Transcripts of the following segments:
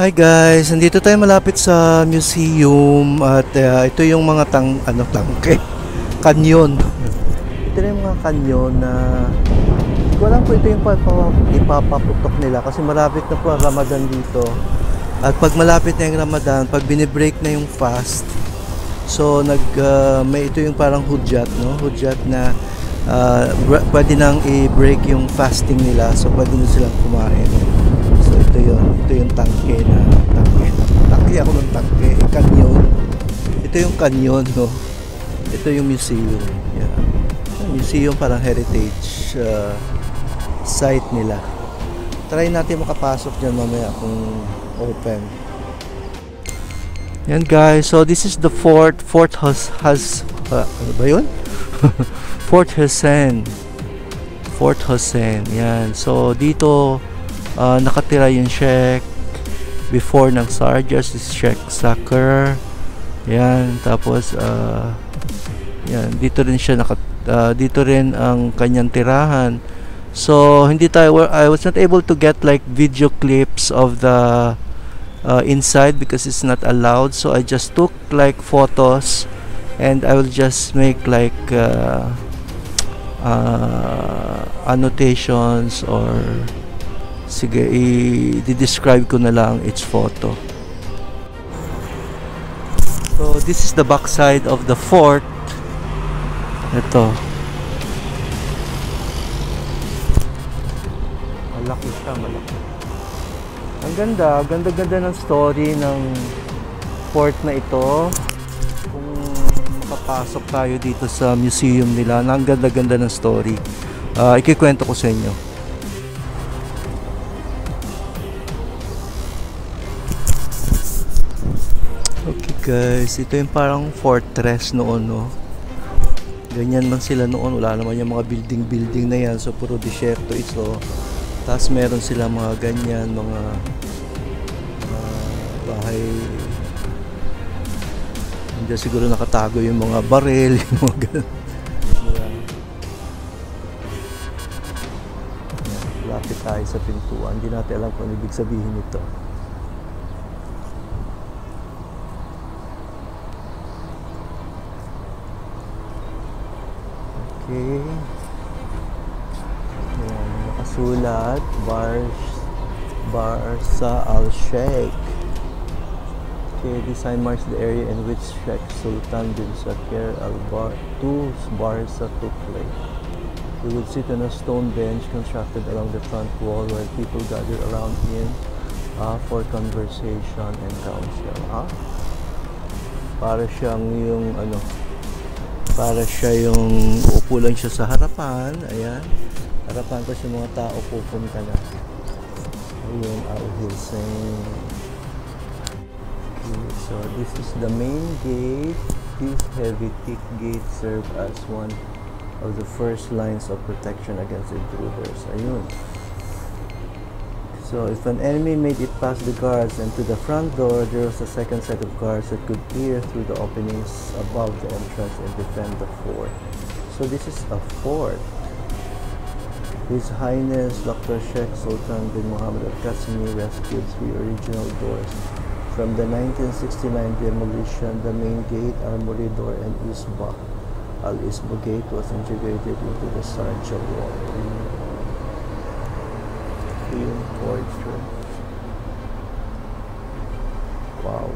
Hi guys, nandito tayo malapit sa museum at ito yung mga tangke, kanyon. Ito na yung mga kanyon na hindi ko alam kung ito yung ipapaputok nila kasi malapit na po ang Ramadan dito. At pag malapit na yung Ramadan, pag binibreak na yung fast, so may ito yung parang hudyat, no? Hudyat na pwede nang i-break yung fasting nila, so pwede na silang kumain. So ito yung tangke. Tangke ako ng tangke, kanyon. Ito yung kanyon, no? Ito yung museum. Yeah. Museum parang heritage site nila. Try natin makapasok dyan mamaya kung open. Yan guys, so this is the Fort ano ba yun? Fort Hussein. Yan. So dito nakatira yung Sheikh before ng Sarjas, is Sheikh Sakr. Yan, tapos yan, dito rin siya dito rin ang kanyang tirahan. So I was not able to get like video clips of the inside because it's not allowed, so I just took like photos and I will just make like annotations or sige, i-describe ko na lang its photo. So this is the back side of the fort. Ito, malaki siya, malaki. Ang ganda ng story ng fort na ito. Kung makapasok tayo dito sa museum nila, ang ganda ng story. Ikikwento ko sa inyo. Okay guys, ito yung parang fortress noon, no? Ganyan lang sila noon, wala naman yung mga building na yan, so puro disyerto ito. Tapos meron sila mga ganyan, mga bahay. Hindi siguro nakatago yung mga baril, yung mga ganun. Lapit tayo sa pintuan, hindi natin alam kung ano ibig sabihin nito. Okay. Ayan, nakasulat Barsa al-Sheikh. Okay, this sign marks the area in which Sheikh Sultan bin Sakr Barsa took place. He would sit on a stone bench constructed along the front wall where people gathered around him for conversation and counsel. Para siyang yung para siya yung upo lang siya sa harapan. Ayan, harapan ko siya, mga tao pupunta na. Ayun, Al-Hussein. Okay, so this is the main gate. This heavy thick gate served as one of the first lines of protection against intruders. Ayun. So if an enemy made it past the guards and to the front door, there was a second set of guards that could peer through the openings above the entrance and defend the fort. So this is a fort. His Highness Dr. Sheikh Sultan bin Muhammad Al-Qasimi rescued 3 original doors from the 1969 demolition. The main gate, armory door, and Isbah Al-Isbah gate was integrated into the Sharjah wall. Yung fortress. Wow.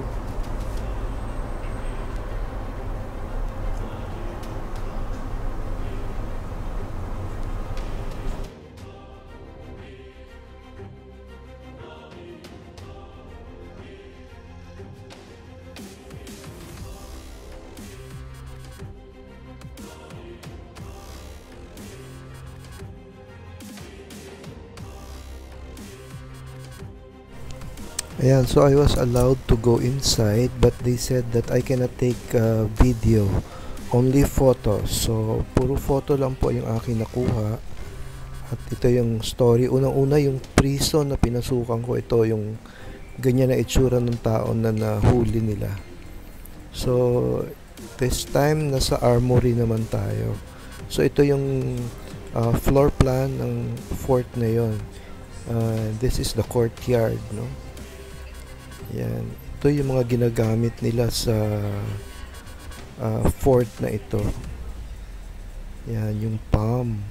Ayan, so I was allowed to go inside but they said that I cannot take video, only photos. So puro photo lang po yung aking nakuha. At ito yung story. Unang-una yung prison na pinasukan ko, ito yung ganyan na itsura ng tao na nahuli nila. So this time nasa armory naman tayo. So ito yung floor plan ng fort na yon. This is the courtyard, no? Yan. Ito yung mga ginagamit nila sa fort na ito. Yan, yung palm.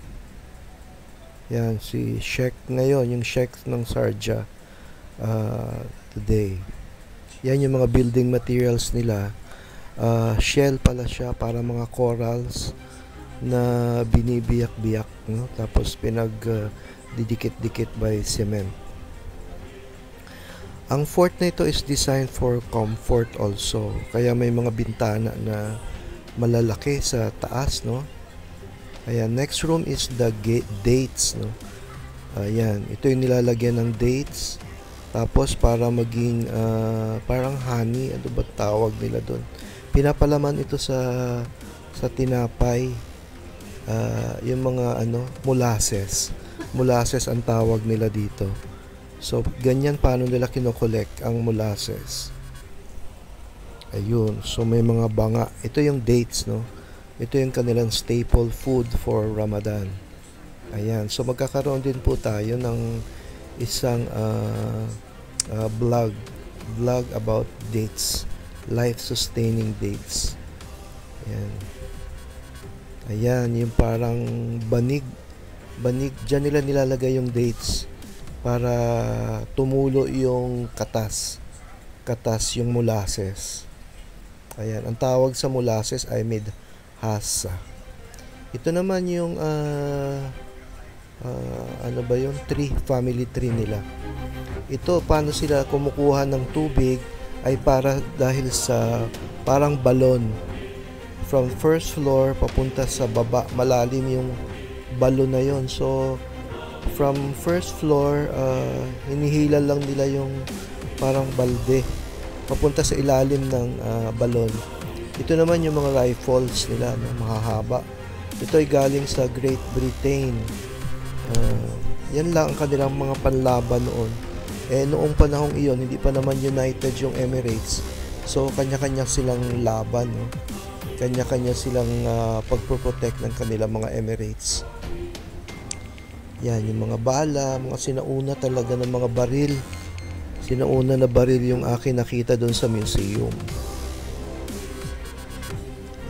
Yan, si Sheikh ngayon, yung Sheikh ng Sharjah today. Yan yung mga building materials nila. Shell pala siya para mga corals na binibiyak-biyak, no? Tapos didikit-dikit by cement. Ang fort na ito is designed for comfort also. Kaya may mga bintana na malalaki sa taas, no? Ayan, next room is the dates, no? Ayan, ito yung nilalagyan ng dates. Tapos para maging parang honey, ano ba tawag nila doon? Pinapalaman ito sa tinapay. Yung mga molasses. Molasses ang tawag nila dito. So, ganyan paano nila kinokollect ang molasses. Ayun. So, may mga banga. Ito yung dates, no? Ito yung kanilang staple food for Ramadan. Ayan. So, magkakaroon din po tayo ng isang vlog about dates. Life-sustaining dates. Ayan. Ayan. Yung parang banig. Diyan nila nilalagay yung dates para tumulo yung katas yung molasses. Ayan, ang tawag sa molasses ay midhasa. Ito naman yung family tree nila. Ito, paano sila kumukuha ng tubig ay dahil sa parang balon. From first floor papunta sa baba, malalim yung balon na yon. So from first floor, hinihila lang nila yung parang balde papunta sa ilalim ng balon. Ito naman yung mga rifles nila, no, mahahaba. Ito ay galing sa Great Britain. Yan lang ang kanilang mga panlaban noon. Noong panahong iyon, hindi pa naman united yung Emirates. So, kanya-kanya silang laban, no? Kanya-kanya silang pagproprotect ng kanilang mga Emirates. Yan, yung mga bala, mga sinauna talaga ng mga baril. Sinauna na baril yung akin nakita doon sa museum.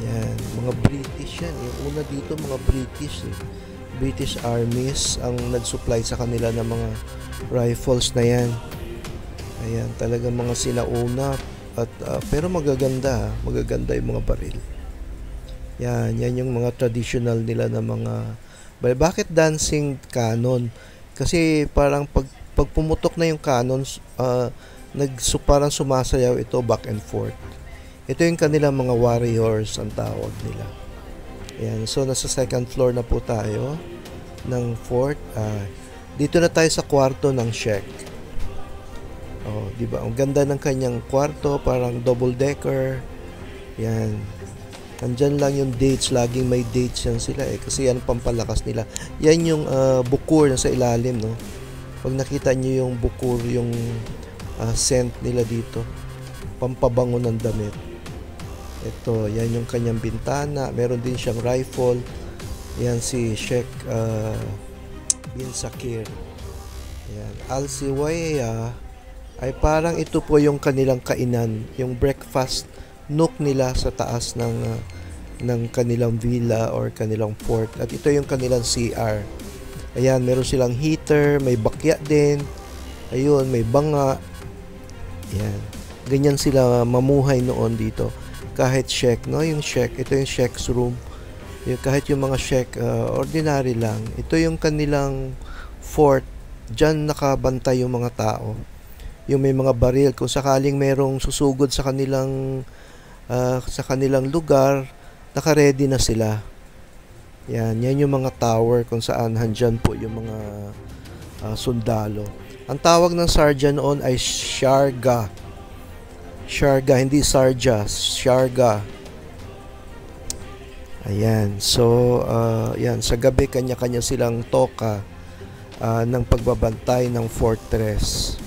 Yan, mga British yan. Yung una dito, mga British. British armies ang nag-supply sa kanila ng mga rifles na yan. Ayan, talagang mga sinauna. Pero magaganda yung mga baril. Yan yung mga traditional nila na mga... Bakit dancing cannon? Kasi parang pag pumutok na yung cannon, parang sumasayaw ito back and forth. Ito yung kanilang mga warriors ang tawag nila. Ayan, so nasa second floor na po tayo ng fort. Dito na tayo sa kwarto ng Sheikh. Oh, di ba? Ang ganda ng kanyang kwarto, parang double decker. Yan. Andyan lang yung dates, laging may dates yan sila kasi yan pampalakas nila. Yan yung bukur na sa ilalim, no? Pag nakita nyo yung bukur, yung scent nila dito, pampabango ng damit. Ito, yan yung kanyang bintana. Meron din siyang rifle. Yan si Sheikh bin Sakir. Yan. Al-Siwaya ay parang ito po yung kanilang kainan, yung breakfast nook nila sa taas ng kanilang villa or kanilang fort. At ito yung kanilang CR. Ayan, meron silang heater, may bakya din. Ayun, may banga. Ayan. Ganyan sila mamuhay noon dito. Kahit Sheikh, no? Yung Sheikh, ito yung Sheikh's room. Kahit yung mga Sheikh, ordinary lang. Ito yung kanilang fort. Diyan nakabantay yung mga tao. Yung may mga baril. Kung sakaling merong susugod sa kanilang lugar, naka-ready na sila. Yan yung mga tower kung saan handyan po yung mga sundalo. Ang tawag ng Sharjah noon ay Sharga. Sharga, hindi Sharjah, Sharga. Ayan. So, yan. Sa gabi, kanya-kanya silang toka ng pagbabantay ng fortress.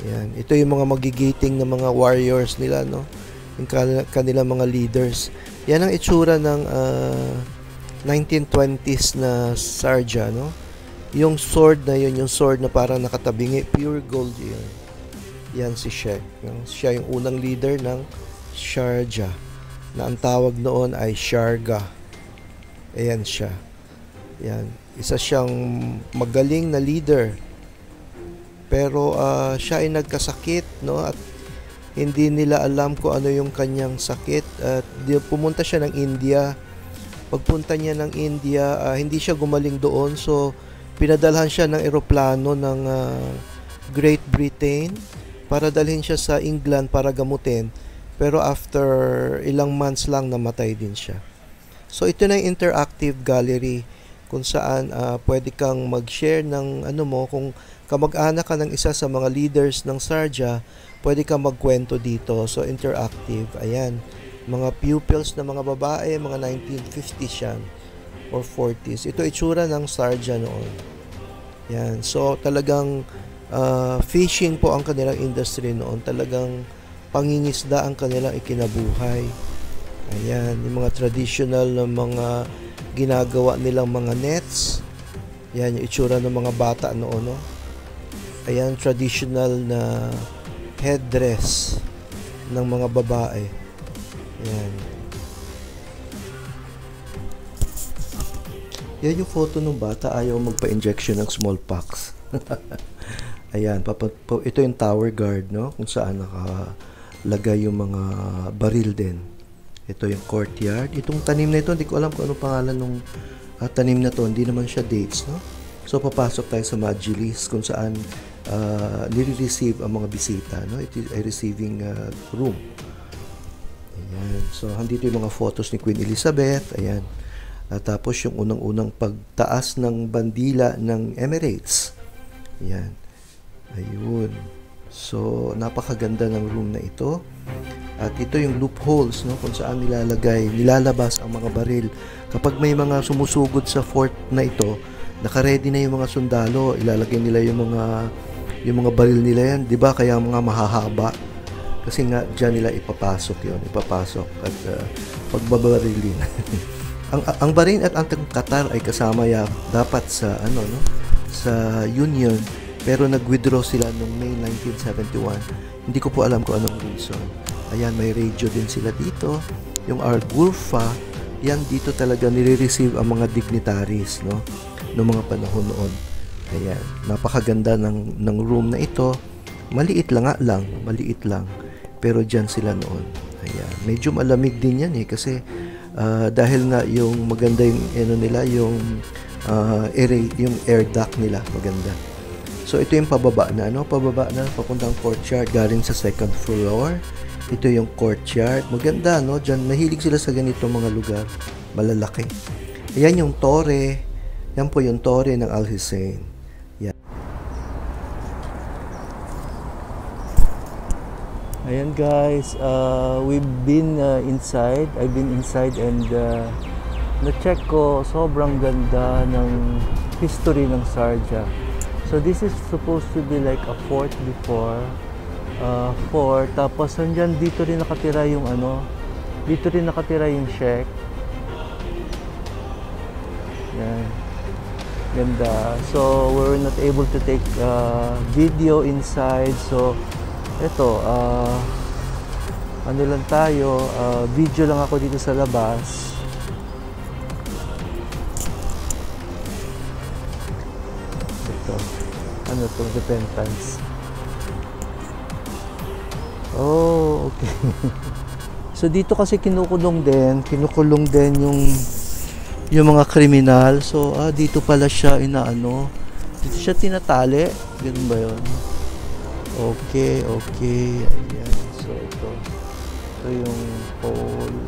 Ayan. Ito yung mga magigiting ng mga warriors nila, no? Yung kanilang mga leaders. Yan ang itsura ng 1920s na Sharjah, no? Yung sword na yun, yung sword na parang nakatabingi, pure gold yun. Yan si Sheikh. Siya yung unang leader ng Sharjah, na ang tawag noon ay Sharga. Ayan siya. Yan. Isa siyang magaling na leader. Pero siya ay nagkasakit, no? At hindi nila alam kung ano yung kanyang sakit. At pumunta siya ng India. Pagpunta niya ng India, hindi siya gumaling doon. So, pinadalhan siya ng eroplano ng Great Britain para dalhin siya sa England para gamutin. Pero after ilang months lang, namatay din siya. So, ito na yung interactive gallery kung saan pwede kang mag-share ng ano mo. Kung kamag-anak ka ng isa sa mga leaders ng Sharjah, pwede kang magkwento dito. So, interactive. Ayan. Mga pupils na mga babae, mga 1950s yan or 40s. Ito itsura ng Sharjah noon. Yan. So, talagang fishing po ang kanilang industry noon. Talagang pangingisda ang kanilang ikinabuhay. Ayan. Yung mga traditional na mga ginagawa nilang mga nets. Yan, yung itsura ng mga bata noon, no? Ayan, traditional na headdress ng mga babae. Ayan. Yan yung photo ng bata, ayaw magpa-injection ng smallpox. Ayan, ito yung tower guard, no? Kung saan nakalagay yung mga baril din. Ito yung courtyard. Itong tanim na ito, hindi ko alam kung anong pangalan ng tanim na to. Hindi naman siya dates, no? So, papasok tayo sa Majlis kung saan nire-receive ang mga bisita, no? It is a receiving room. Ayan. So, andito yung mga photos ni Queen Elizabeth. Ayan. Tapos, yung unang-unang pagtaas ng bandila ng Emirates. Ayan. Ayun. So, napakaganda ng room na ito. At ito yung loopholes, no, kung saan nilalabas ang mga baril. Kapag may mga sumusugod sa fort na ito, naka-ready na yung mga sundalo, ilalagay nila yung mga baril nila yan, 'di ba? Kaya mga mahahaba. Kasi nga diyan nila ipapasok at pagbabarilin. ang Bahrain at ang Qatar ay kasama dapat sa sa Union, pero nag-withdraw sila noong May 1971. Hindi ko po alam kung anong reason. Ayan, may radio din sila dito. Yung Al Ghurfa, yan dito talaga nire-receive ang mga dignitaries, no, noong mga panahon noon. Ayan, napakaganda ng room na ito. Maliit lang. Pero diyan sila noon. Ayan, medyo malamig din yan kasi dahil nga yung maganda yung yung air duct nila maganda. So ito yung pababa na papuntang courtyard galing sa second floor. Ito yung courtyard. Maganda, no? Diyan, mahilig sila sa ganitong mga lugar. Malalaki. Ayan yung tore. Yan po yung tore ng Al Hussein. Yan. Ayan guys, we've been inside. I've been inside and na-check ko, sobrang ganda ng history ng Sharjah. So this is supposed to be like a fort before. Tapos nandyan dito rin nakatira yung Sheikh. Yan. Ganda. So we were not able to take video inside. So ito, lang tayo, video lang ako dito sa labas. Ito, repentance. Oh, okay. So dito kasi kinukulong din yung mga kriminal. So dito pala siya dito siya tinatali. Ganun ba 'yon? Okay. Ayan. So ito yung pole.